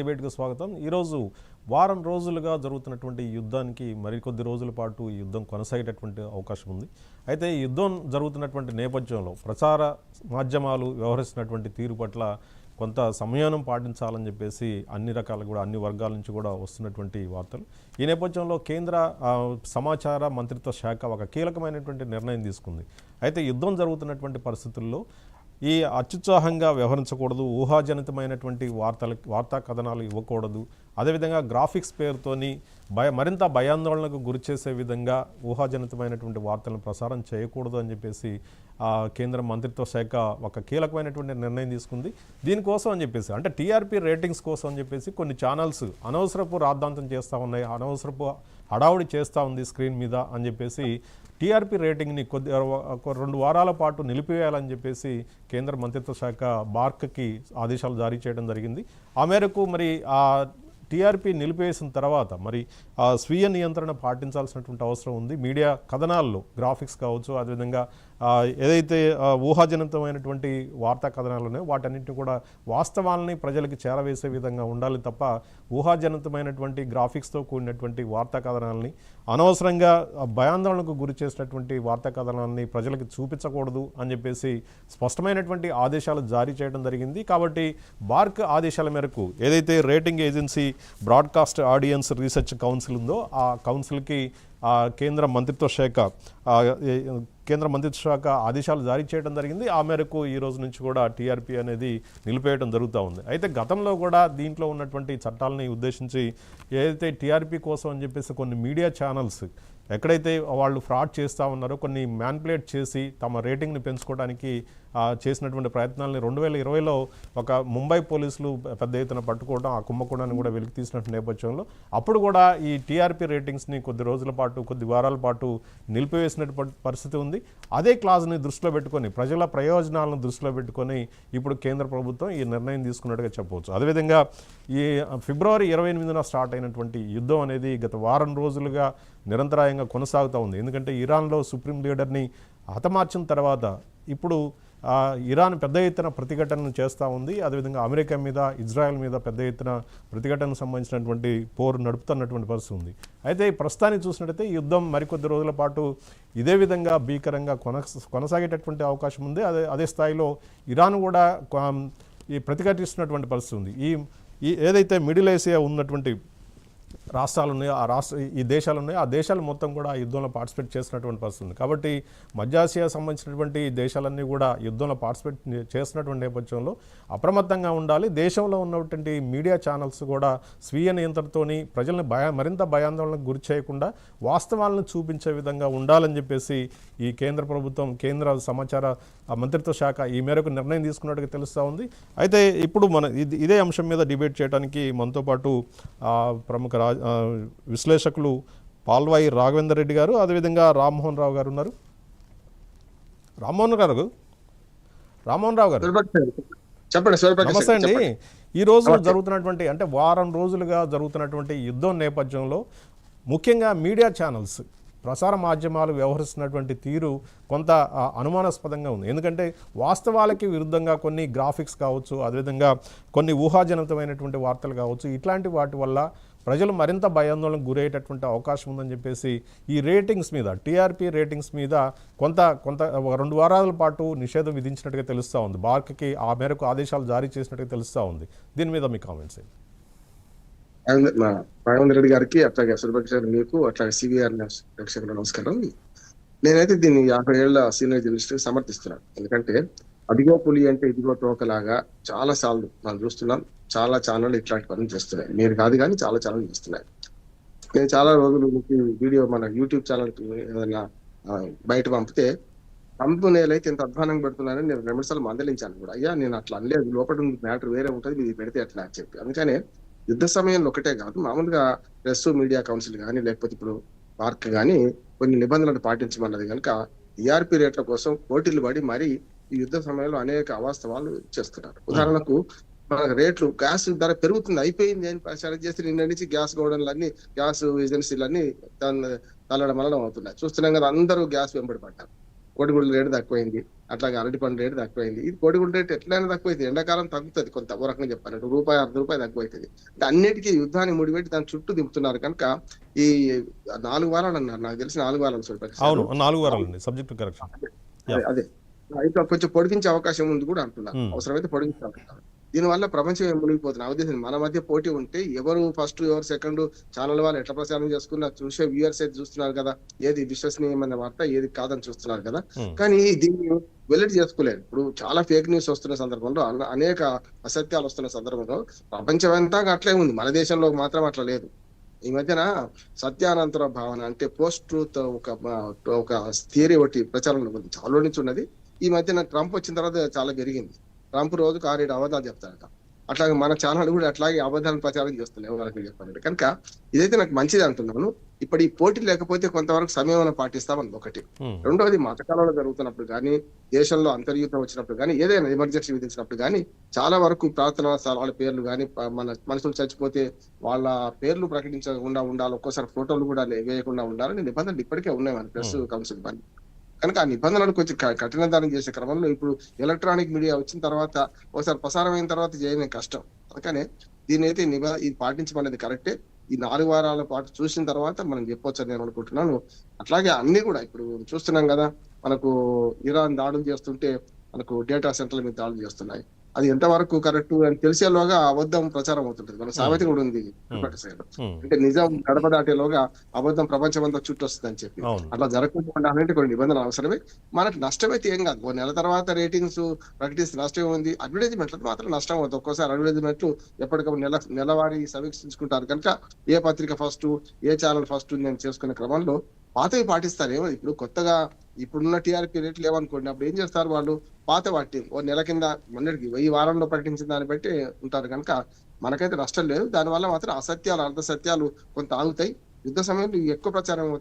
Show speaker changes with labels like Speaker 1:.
Speaker 1: డిబేట్‌కు స్వాగతం. ఈరోజు వారం రోజులుగా జరుగుతున్నటువంటి యుద్ధానికి మరికొద్ది రోజుల పాటు ఈ యుద్ధం కొనసాగేటటువంటి అవకాశం ఉంది. అయితే ఈ యుద్ధం జరుగుతున్నటువంటి నేపథ్యంలో ప్రచార మాధ్యమాలు వ్యవహరిస్తున్నటువంటి తీరు పట్ల కొంత సంయమనం పాటించాలని చెప్పేసి అన్ని వర్గాల నుంచి కూడా వస్తున్నటువంటి వార్తలు. ఈ నేపథ్యంలో కేంద్ర సమాచార మంత్రిత్వ శాఖ ఒక కీలకమైనటువంటి నిర్ణయం తీసుకుంది. అయితే యుద్ధం జరుగుతున్నటువంటి పరిస్థితుల్లో ఈ అత్యుత్సాహంగా వ్యవహరించకూడదు, ఊహాజనితమైనటువంటి వార్తా కథనాలు ఇవ్వకూడదు, అదేవిధంగా గ్రాఫిక్స్ పేరుతోని మరింత భయాందోళనకు గురిచేసే విధంగా ఊహాజనితమైనటువంటి వార్తలను ప్రసారం చేయకూడదు అని చెప్పేసి కేంద్ర మంత్రిత్వ శాఖ ఒక కీలకమైనటువంటి నిర్ణయం తీసుకుంది. దీనికోసం అని చెప్పేసి అంటే టీఆర్పీ రేటింగ్స్ కోసం అని చెప్పేసి కొన్ని ఛానల్స్ అనవసరపు రాద్ధాంతం చేస్తూ ఉన్నాయి, అనవసరపు హడావుడి చేస్తూ ఉంది స్క్రీన్ మీద అని చెప్పేసి టీఆర్పీ రేటింగ్ని 2 వారాల పాటు నిలిపివేయాలని చెప్పేసి కేంద్ర మంత్రిత్వ శాఖ బార్క్కి ఆదేశాలు జారీ చేయడం జరిగింది. ఆ మేరకు మరి టీఆర్పీ నిలిపివేసిన తర్వాత మరి స్వీయ నియంత్రణ పాటించాల్సినటువంటి అవసరం ఉంది. మీడియా కథనాల్లో గ్రాఫిక్స్ కావచ్చు, అదేవిధంగా ఏదైతే ఊహాజనితమైనటువంటి వార్తా కథనాలు ఉన్నాయో వాటన్నింటినీ కూడా వాస్తవాలని ప్రజలకి చేరవేసే విధంగా ఉండాలి తప్ప ఊహాజనితమైనటువంటి గ్రాఫిక్స్తో కూడినటువంటి వార్తా కథనాలని, అనవసరంగా భయాందోళనకు గురి చేసినటువంటి వార్తా కథనాలని ప్రజలకు చూపించకూడదు అని చెప్పేసి స్పష్టమైనటువంటి ఆదేశాలు జారీ చేయడం జరిగింది. కాబట్టి బార్క్ ఆదేశాల మేరకు ఏదైతే rating agency broadcast audience research council ఉందో ఆ కౌన్సిల్కి కేంద్ర మంత్రిత్వ శాఖ ఆదేశాలు జారీ చేయడం జరిగింది. ఆ మేరకు ఈ రోజు నుంచి కూడా టీఆర్పీ అనేది నిలిపేయడం జరుగుతూ ఉంది. అయితే గతంలో కూడా దీంట్లో ఉన్నటువంటి చట్టాలని ఉద్దేశించి ఏదైతే టీఆర్పీ కోసం అని చెప్పేసి కొన్ని మీడియా ఛానల్స్ ఎక్కడైతే వాళ్ళు ఫ్రాడ్ చేస్తూ ఉన్నారో, కొన్ని మ్యాన్పులేట్ చేసి తమ రేటింగ్ని పెంచుకోవడానికి చేసినటువంటి ప్రయత్నాలని 2020లో ఒక ముంబై పోలీసులు పెద్ద ఎత్తున పట్టుకోవడం, ఆ కుంభకోణాన్ని కూడా వెలికి తీసినటువంటి నేపథ్యంలో అప్పుడు కూడా ఈ టీఆర్పీ రేటింగ్స్ని కొద్ది వారాల పాటు నిలిపివేసినటువంటి పరిస్థితి ఉంది. అదే క్లాజ్ని దృష్టిలో పెట్టుకొని, ప్రజల ప్రయోజనాలను దృష్టిలో పెట్టుకొని ఇప్పుడు కేంద్ర ప్రభుత్వం ఈ నిర్ణయం తీసుకున్నట్టుగా చెప్పవచ్చు. అదేవిధంగా ఈ ఫిబ్రవరి 28న స్టార్ట్ అయినటువంటి యుద్ధం అనేది గత వారం రోజులుగా నిరంతరాయంగా కొనసాగుతూ ఉంది. ఎందుకంటే ఇరాన్లో సుప్రీం లీడర్ని హతమార్చిన తర్వాత ఇప్పుడు ఇరాన్ పెద్ద ఎత్తున ప్రతిఘటనను చేస్తూ ఉంది. అదేవిధంగా అమెరికా మీద, ఇజ్రాయెల్ మీద పెద్ద ఎత్తున ప్రతిఘటనకు సంబంధించినటువంటి పోరు నడుపుతున్నటువంటి పరిస్థితి ఉంది. అయితే ప్రస్తుతానికి చూసినట్టయితే యుద్ధం మరికొద్ది రోజుల పాటు ఇదే విధంగా భీకరంగా కొనసాగేటటువంటి అవకాశం ఉంది. అదే స్థాయిలో ఇరాన్ కూడా ఈ ప్రతిఘటిస్తున్నటువంటి పరిస్థితి ఉంది. ఈ ఏదైతే మిడిల్ ఏషియా ఉన్నటువంటి రాష్ట్రాలు ఉన్నాయో ఈ దేశాలు ఉన్నాయో ఆ దేశాలు మొత్తం కూడా ఆ యుద్ధంలో పార్టిసిపేట్ చేస్తున్నటువంటి పరిస్థితి ఉంది. కాబట్టి మధ్యాసియా సంబంధించినటువంటి దేశాలన్నీ కూడా యుద్ధంలో పార్టిసిపేట్ చేస్తున్నటువంటి నేపథ్యంలో అప్రమత్తంగా ఉండాలి. దేశంలో ఉన్నటువంటి మీడియా ఛానల్స్ కూడా స్వీయ నియంత్రణతోని ప్రజల్ని మరింత భయాందోళనకు గురి చేయకుండా వాస్తవాలను చూపించే విధంగా ఉండాలని చెప్పేసి ఈ కేంద్ర ప్రభుత్వం, కేంద్ర సమాచార మంత్రిత్వ శాఖ ఈ మేరకు నిర్ణయం తీసుకున్నట్టుగా తెలుస్తూ ఉంది. అయితే ఇప్పుడు ఇదే అంశం మీద డిబేట్ చేయడానికి మనతో పాటు ప్రముఖ విశ్లేషకులు పాల్వాయి రాఘవేందర్ రెడ్డి గారు, అదేవిధంగా రామ్మోహన్ రావు గారు ఉన్నారు. రామ్మోహన్ రావు గారు నమస్తే అండి. ఈరోజు జరుగుతున్నటువంటి అంటే వారం రోజులుగా జరుగుతున్నటువంటి యుద్ధం నేపథ్యంలో ముఖ్యంగా మీడియా ఛానల్స్, ప్రసార మాధ్యమాలు వ్యవహరిస్తున్నటువంటి తీరు కొంత అనుమానాస్పదంగా ఉంది. ఎందుకంటే వాస్తవాలకి విరుద్ధంగా కొన్ని గ్రాఫిక్స్ కావచ్చు, అదేవిధంగా కొన్ని ఊహాజనితమైనటువంటి వార్తలు కావచ్చు, ఇట్లాంటి వాటి వల్ల ప్రజలు మరింత భయాందోళనకు గురయ్యేటటువంటి అవకాశం ఉందని చెప్పేసి ఈ రేటింగ్స్ మీద, టీఆర్పీ రేటింగ్స్ మీద కొంత 2 వారాల పాటు నిషేధం విధించినట్టుగా తెలుస్తూ ఉంది. బార్క్కి ఆ మేరకు ఆదేశాలు జారీ చేసినట్టుగా తెలుస్తూ ఉంది. దీని మీద మీ కామెంట్స్ ఏంటి?
Speaker 2: రాఘవేంద్ర రెడ్డి గారికి, అట్లాగే సురభక్ష మీకు, అట్లాగే సివిఆర్ ప్రేక్షకులు నమస్కారం. నేనైతే దీన్ని 50 ఏళ్ల సీనియర్ జర్నలిస్ట్ సమర్థిస్తున్నాను. ఎందుకంటే అదిగో పులి అంటే ఇదిగో తోకలాగా చాలా సార్లు మనం చూస్తున్నాం. చాలా ఛానళ్ళు ఇట్లాంటి పనులు చేస్తున్నాయి. మీరు కాదు కానీ చాలా ఛానల్ చేస్తున్నాయి. నేను చాలా రోజులు వీడియో మన యూట్యూబ్ ఛానల్ ఏదైనా బయట పంపితే నేలైతే ఇంత అధ్వానంగా పెడుతున్నానని నేను 2 నిమిషాలు మందలించాను కూడా. అయ్యా నేను అట్లా అనలేదు, లోపల మ్యాటర్ వేరే ఉంటుంది, మీరు పెడితే ఎట్లా అని చెప్పి. అందుకనే యుద్ధ సమయంలో ఒకటే కాదు, మామూలుగా ప్రెస్ మీడియా కౌన్సిల్ కానీ లేకపోతే ఇప్పుడు పార్క్ కానీ కొన్ని నిబంధనలు పాటించమన్నది కనుక టీఆర్పీ రేట్ల కోసం పోటీలు పడి మరీ ఈ యుద్ధ సమయంలో అనేక అవాస్తవాలు చేస్తున్నారు. ఉదాహరణకు మనకు రేట్లు, గ్యాస్ ధర పెరుగుతుంది, అయిపోయింది అని ప్రచారం చేసి నిన్న నుంచి గ్యాస్ గోడౌన్లన్నీ, గ్యాస్ ఏజెన్సీలన్నీ తల్లడం అవుతున్నాయి. చూస్తున్నాం కదా, అందరూ గ్యాస్ వెంబడి పడ్డారు. కోడిగుడ్ల రేటు తక్కువైంది, అట్లాగే అరటిపండు రేటు తక్కువైంది. ఇది కోడిగుడ్డు రేటు ఎట్లయినా తక్కువైతుంది. ఎండాకాలం తగ్గుతుంది కొంత, ఓ రకంగా చెప్పాలంటే రూపాయి, ₹1 తక్కువైతుంది. అంటే అన్నిటికీ యుద్ధాన్ని ముడిపెట్టి దాని చుట్టూ దింపుతున్నారు కనుక ఈ 4 వారాలు అన్నారు, నాకు తెలిసి 4 వారాలు సూర్యప్రకాష్
Speaker 1: అవును,
Speaker 2: గారు.
Speaker 1: 4 వారాలండి సబ్జెక్ట్ కరెక్షన్.
Speaker 2: అదే ఇంకా కొంచెం పొడిగించే అవకాశం ఉంది కూడా అంటున్నారు. అవసరమైతే పొడిగించాలంటున్నారు. దీనివల్ల ప్రపంచం ఏం మునిగిపోతుంది. నా ఉద్దేశం మన మధ్య పోటీ ఉంటే ఎవరు ఫస్ట్ ఎవరు సెకండ్ ఛానల్ వాళ్ళు ఎట్లా ప్రచారం చేసుకున్నా చూసే వ్యూయర్స్ అయితే చూస్తున్నారు కదా, ఏది విశ్వసనీయమైన వార్త ఏది కాదని చూస్తున్నారు కదా. కానీ దీన్ని వెల్లడి చేసుకోలేదు. ఇప్పుడు చాలా ఫేక్ న్యూస్ వస్తున్న సందర్భంలో, అనేక అసత్యాలు వస్తున్న సందర్భంలో ప్రపంచమంతా అట్లే ఉంది, మన దేశంలో మాత్రం అట్లా లేదు. ఈ మధ్యన సత్యానంతర భావన అంటే పోస్ట్ ట్రూత్ ఒక థియరీ ఒకటి ప్రచారంలో ఉంది, చాలా నుంచి ఉన్నది. ఈ మధ్యన ట్రంప్ వచ్చిన తర్వాత చాలా పెరిగింది. ట్రంప్ రోజుకు 6-7 అబద్ధాలు చెప్తారట. అట్లాగే మన ఛానల్ కూడా అట్లాగే అబద్ధాలను ప్రచారం చేస్తున్నాయి వాళ్ళకి చెప్పాలంటే కనుక. ఇదైతే నాకు మంచిది అంటున్నాను. ఇప్పుడు ఈ పోటీ లేకపోతే కొంతవరకు సమయం పాటిస్తామని ఒకటి. రెండవది మతకాలంలో జరుగుతున్నప్పుడు కానీ, దేశంలో అంతర్యుద్ధం వచ్చినప్పుడు కానీ, ఏదైనా ఎమర్జెన్సీ విధించినప్పుడు కానీ చాలా వరకు ప్రార్థనా స్థలాల పేర్లు కానీ, మన మనుషులు చచ్చిపోతే వాళ్ళ పేర్లు ప్రకటించకుండా ఉండాలి, ఒక్కోసారి ఫోటోలు కూడా వేయకుండా ఉండాలని నిబంధనలు ఇప్పటికే ఉన్నాయి మన ప్రెస్ కౌన్సిల్ పని. కనుక ఆ నిబంధనలను కొంచెం కఠినతరం చేసే క్రమంలో ఇప్పుడు ఎలక్ట్రానిక్ మీడియా వచ్చిన తర్వాత ఒకసారి ప్రసారం అయిన తర్వాత చేయడం కష్టం. అందుకనే దీని అయితే ఇది పాటించమనేది కరెక్టే. ఈ 4 వారాల పాటు చూసిన తర్వాత మనం చెప్పొచ్చని నేను అనుకుంటున్నాను. అట్లాగే అన్ని కూడా ఇప్పుడు చూస్తున్నాం కదా, మనకు ఇరాన్ దాడులు చేస్తుంటే మనకు డేటా సెంటర్ల మీద దాడులు చేస్తున్నాయి. అది ఎంతవరకు కరెక్ట్ అని తెలిసేలోగా అబద్ధం ప్రచారం అవుతుంటది. మన సామెత కూడా ఉంది, అంటే నిజం గడప దాటేలోగా అబద్ధం ప్రపంచం అంతా చుట్టూ వస్తుంది అని చెప్పి. అట్లా జరగకుండా ఉండాలంటే కొన్ని నిబంధనలు అవసరమే. మనకు నష్టమైతే ఏం కాదు, 1 నెల తర్వాత రేటింగ్స్ ప్రకటిస్తే నష్టం ఉంది. అడ్వర్టైజ్మెంట్ మాత్రం నష్టం అవుతుంది. ఒక్కోసారి అడ్వర్టైజ్మెంట్లు ఎప్పటికప్పుడు నెలవారీ సమీక్షించుకుంటారు కనుక ఏ పత్రిక ఫస్ట్, ఏ ఛానల్ ఫస్ట్ ఉంది అని చేసుకునే క్రమంలో పాతవి పాటిస్తారు. ఏమో ఇప్పుడు కొత్తగా ఇప్పుడున్న టీఆర్పీ రేట్లు లేవనుకోండి, అప్పుడు ఏం చేస్తారు వాళ్ళు, పాత వాటి 1 నెల కింద మొన్నటికి 1000 వారంలో ప్రకటించిన దాన్ని బట్టి ఉంటారు కనుక మనకైతే నష్టం లేదు. దానివల్ల మాత్రం అసత్యాలు, అర్ధ సత్యాలు కొంత ఆగుతాయి. యుద్ధ సమయంలో ఎక్కువ ప్రచారం అవుతాయి.